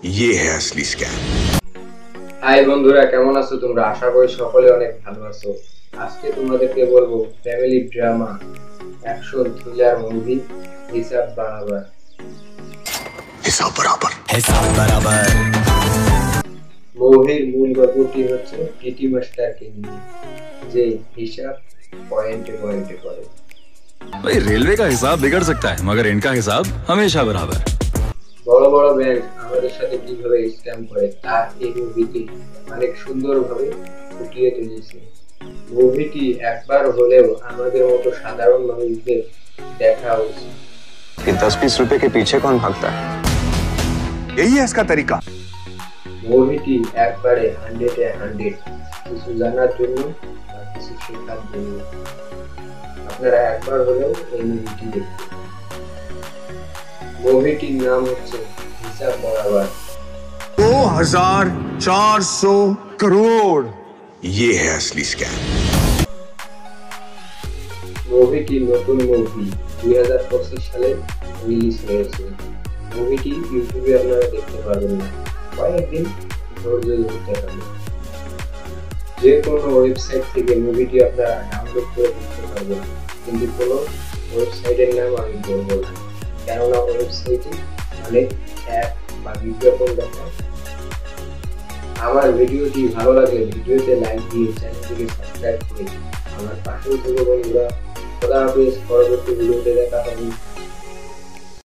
ये है असली स्कैम। হাই বন্ধুরা, কেমন আছো তোমরা? আশা করি সকলে অনেক ভালো আছো। আজকে তোমাদেরকে বলবো family drama action thriller movie হিসাব বরাবর। हिसाब बराबर। মুভির মূল গল্পটি হচ্ছে টিটি মাস্টারকে নিয়ে, যে হিসাব পয়েন্টে পয়েন্টে করে। भाई रेलवे का हिसाब बिगड़ सकता है मगर इनका हिसाब हमेशा बराबर। বড় বড় ব্যাংক আমাদের সাথে কিভাবে স্ক্যাম করে তা এই মুভিটি অনেক সুন্দরভাবে ফুটিয়ে তুলেছে। মুভিটি একবার হলেও আমাদের মতো সাধারণ মানুষদের দেখা উচিত। कि 10-20 रुपए के पीछे कौन भागता है? यही है इसका तरीका। মুভিটি একবারে 100-এ 100, কিছু জানার জন্য বা কিছু শেখার জন্য। আপনারা একবার হলেও এই মুভিটি দেখুন। মুভিটির নাম হচ্ছে হিসাব বরাবর। 2400 करोड़। ये है असली स्कैम। মুভিটি নতুন মুভি 2025 সালে রিলিজ হয়েছে। মুভিটি ইউটিউবে আপনারা দেখতে পারবেন না, কয়েকদিন ধৈর্য ধরতে হবে। যে কোনো ওয়েবসাইট থেকে মুভিটি আপনারা ডাউনলোড করে দেখতে পারবেন, কিন্তু কোনো ওয়েবসাইটের নাম আমি বলবো না, কেননা ওয়েবসাইটে অনেক অ্যাড বা বিজ্ঞাপন দেখায়। আমার ভিডিওটি ভালো লাগলে ভিডিওতে লাইক দিয়ে চ্যানেলটিকে সাবস্ক্রাইব করে আমার পাশেও থেকে বন্ধুরা। খোদা হাফেজ, পরবর্তী ভিডিওতে দেখা হবে।